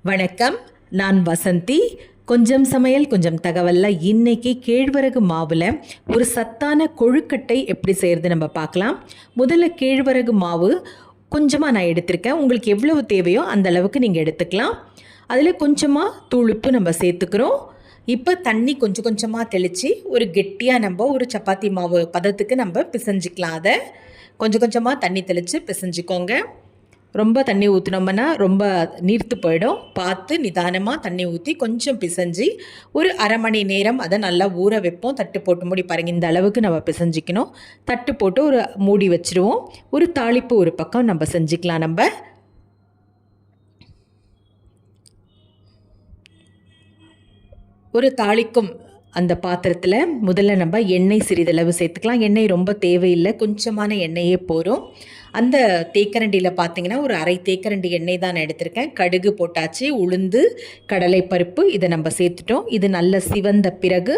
வணக்கம், நான் வசந்தி. கொஞ்சம் சமையல் கொஞ்சம் தகவல்ல இன்னைக்கு கேழ்வரகு மாவில் ஒரு சத்தான கொழுக்கட்டை எப்படி செய்கிறது நம்ம பார்க்கலாம். முதல்ல கேழ்வரகு மாவு கொஞ்சமாக நான் எடுத்திருக்கேன். உங்களுக்கு எவ்வளவு தேவையோ அந்த அளவுக்கு நீங்கள் எடுத்துக்கலாம். அதில் கொஞ்சமாக தூளுப்பு நம்ம சேர்த்துக்கிறோம். இப்போ தண்ணி கொஞ்சம் கொஞ்சமாக தெளித்து ஒரு கெட்டியாக நம்ம ஒரு சப்பாத்தி மாவு பதத்துக்கு நம்ம பிசைஞ்சிக்கலாம். அதை கொஞ்சம் கொஞ்சமாக தண்ணி தெளித்து பிசைஞ்சிக்கோங்க. ரொம்ப தண்ணி ஊற்றினோம்னா ரொம்ப நீர்த்து போயிடும். பார்த்து நிதானமாக தண்ணி ஊற்றி கொஞ்சம் பிசைஞ்சு ஒரு அரை மணி நேரம் அதை நல்லா ஊற வைப்போம். தட்டு போட்டு மூடி பாருங்க, இந்த அளவுக்கு நம்ம பிசைஞ்சிக்கணும். தட்டு போட்டு ஒரு மூடி வச்சுருவோம். ஒரு தாளிப்பு ஒரு பக்கம் நம்ம செஞ்சுக்கலாம். நம்ம ஒரு தாளிக்கும் அந்த பாத்திரத்தில் முதல்ல நம்ம எண்ணெய் சிறிதளவு சேர்த்துக்கலாம். எண்ணெய் ரொம்ப தேவையில்லை, கொஞ்சமான எண்ணெயே போகிறோம். அந்த தேக்கரண்டியில் பார்த்தீங்கன்னா ஒரு அரை தேக்கரண்டி எண்ணெய் தான் நான் எடுத்திருக்கேன். கடுகு போட்டாச்சு, உளுந்து, கடலைப்பருப்பு இதை நம்ம சேர்த்துட்டோம். இது நல்ல சிவந்த பிறகு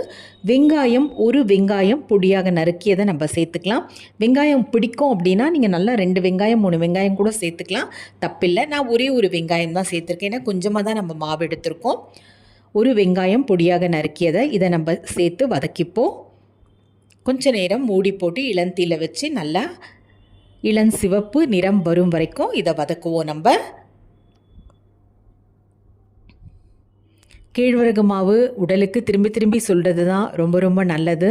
வெங்காயம், ஒரு வெங்காயம் பொடியாக நறுக்கியதை நம்ம சேர்த்துக்கலாம். வெங்காயம் பிடிக்கும் அப்படின்னா நீங்கள் நல்லா 2 வெங்காயம் 3 வெங்காயம் கூட சேர்த்துக்கலாம், தப்பில்லை. நான் ஒரே ஒரு வெங்காயம் தான் சேர்த்துருக்கேன், ஏன்னா கொஞ்சமாக தான் நம்ம மாவு எடுத்திருக்கோம். ஒரு வெங்காயம் பொடியாக நறுக்கியதை இதை நம்ம சேர்த்து வதக்கிப்போம். கொஞ்ச நேரம் மூடி போட்டு இளந்தீயில் வச்சு நல்லா இளஞ்சிவப்பு நிறம் வரும் வரைக்கும் இதை வதக்குவோம். நம்ம கேழ்வரகு மாவு உடலுக்கு திரும்பி திரும்பி சொல்கிறது தான் ரொம்ப ரொம்ப நல்லது.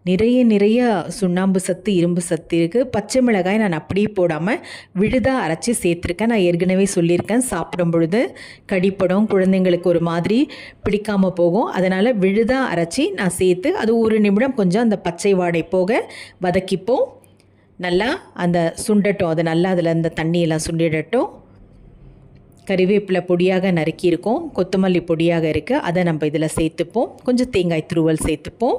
நிறைய சுண்ணாம்பு சத்து, இரும்பு சத்து இருக்குது. பச்சை மிளகாய் நான் அப்படியே போடாமல் விழுதாக அரைச்சி சேர்த்துருக்கேன். நான் ஏற்கனவே சொல்லியிருக்கேன், சாப்பிடும் பொழுது கடிப்படம், குழந்தைங்களுக்கு ஒரு மாதிரி பிடிக்காமல் போகும். அதனால் விழுதாக அரைச்சி நான் சேர்த்து அது ஒரு நிமிடம் கொஞ்சம் அந்த பச்சை வாடை போக வதக்கிப்போம். நல்லா அந்த சுண்டட்டும், அது நல்லா அதில் அந்த தண்ணியெல்லாம் சுண்டிடட்டும். கறிவேப்பிலை பொடியாக நறுக்கியிருக்கோம், கொத்தமல்லி பொடியாக இருக்குது, அதை நம்ம இதில் சேர்த்துப்போம். கொஞ்சம் தேங்காய் துருவல் சேர்த்துப்போம்.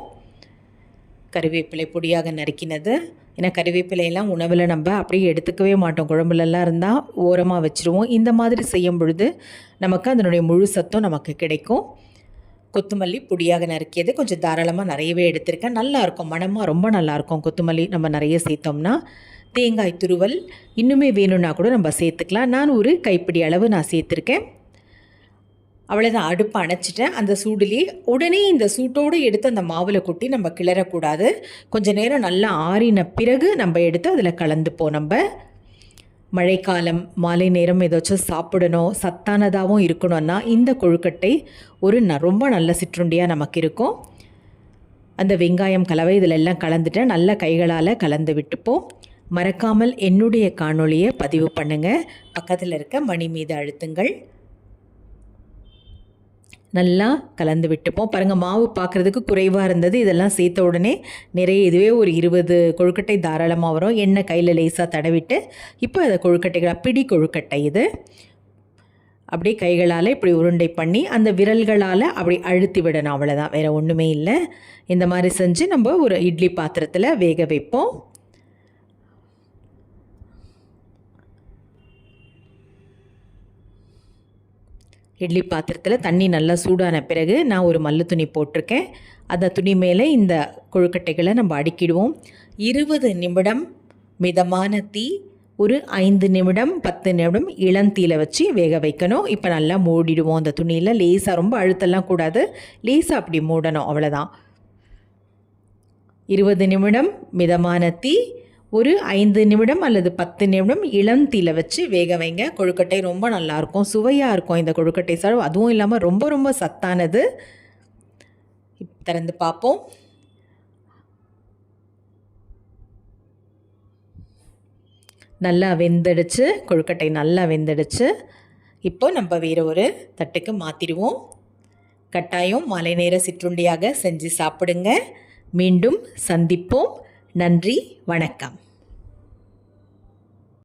கறிவேப்பிலை பொடியாக நறுக்கினது. ஏன்னா கறிவேப்பிலையெல்லாம் உணவில் நம்ம அப்படியே எடுத்துக்கவே மாட்டோம், குழம்புலலாம் இருந்தால் ஓரமாக வச்சுருவோம். இந்த மாதிரி செய்யும் பொழுது நமக்கு அதனுடைய முழு சத்தும் நமக்கு கிடைக்கும். கொத்தமல்லி பொடியாக நறுக்கியது கொஞ்சம் தாராளமாக நிறையவே எடுத்திருக்கேன். நல்லாயிருக்கும், மணமாக ரொம்ப நல்லாயிருக்கும் கொத்தமல்லி நம்ம நிறைய சேர்த்தோம்னா. தேங்காய் துருவல் இன்னுமே வேணும்னா கூட நம்ம சேர்த்துக்கலாம். நான் ஒரு கைப்பிடி அளவு நான் சேர்த்துருக்கேன். அவ்வளோதான், அடுப்பை அணைச்சிட்டேன். அந்த சூடுலேயே உடனே இந்த சூட்டோடு எடுத்து அந்த மாவில் கொட்டி நம்ம கிளறக்கூடாது. கொஞ்சம் நேரம் நல்லா ஆறின பிறகு நம்ம எடுத்து அதில் கலந்துப்போம். நம்ம மழைக்காலம் மாலை நேரம் ஏதாச்சும் சாப்பிடணும், சத்தானதாகவும் இருக்கணும்னா இந்த கொழுக்கட்டை ஒரு ரொம்ப நல்ல சிற்றுண்டியாக நமக்கு இருக்கும். அந்த வெங்காயம் கலவை இதில் எல்லாம் கலந்துட்டு நல்லா கைகளால் கலந்து விட்டுப்போம். மறக்காமல் என்னுடைய காணொளியை பதிவு பண்ணுங்கள். பக்கத்தில் இருக்க மணி மீது அழுத்துங்கள். நல்லா கலந்து விட்டுப்போம். பாருங்கள், மாவு பார்க்குறதுக்கு குறைவாக இருந்தது, இதெல்லாம் சேர்த்த உடனே நிறைய, இதுவே ஒரு 20 கொழுக்கட்டை தாராளமாக வரும். எண்ணெய் கையில் லேசாக தடவிட்டு இப்போ அதை கொழுக்கட்டைகளாக, பிடி கொழுக்கட்டை இது அப்படியே கைகளால் இப்படி உருண்டை பண்ணி அந்த விரல்களால் அப்படி அழுத்தி விடணும். அவ்வளோதான், வேறு ஒன்றுமே இல்லை. இந்த மாதிரி செஞ்சு நம்ம ஒரு இட்லி பாத்திரத்தில் வேக வைப்போம். இட்லி பாத்திரத்தில் தண்ணி நல்லா சூடான பிறகு நான் ஒரு மல்லு துணி போட்டிருக்கேன். அந்த துணி மேலே இந்த கொழுக்கட்டைகளை நம்ம அடுக்கிடுவோம். 20 நிமிடம் மிதமான தீ, ஒரு 5 நிமிடம் 10 நிமிடம் இளந்தீயில் வச்சு வேக வைக்கணும். இப்போ நல்லா மூடிடுவோம். அந்த துணியில் லேசாக, ரொம்ப அழுத்தெல்லாம் கூடாது, லேசாக அப்படி மூடணும், அவ்வளோதான். 20 நிமிடம் மிதமான தீ, ஒரு 5 நிமிடம் அல்லது 10 நிமிடம் இளந்தீயில் வச்சு வேக வைங்க. கொழுக்கட்டை ரொம்ப நல்லாயிருக்கும், சுவையாக இருக்கும் இந்த கொழுக்கட்டை சாதம். அதுவும் இல்லாமல் ரொம்ப ரொம்ப சத்தானது. திறந்து பார்ப்போம். நல்லா வெந்துடுச்சு, கொழுக்கட்டை நல்லா வெந்துடுச்சு. இப்போ நம்ம வேறு ஒரு தட்டுக்கு மாற்றிடுவோம். கட்டாயம் மாலை நேர சிற்றுண்டியாக செஞ்சு சாப்பிடுங்க. மீண்டும் சந்திப்போம். நன்றி, வணக்கம்.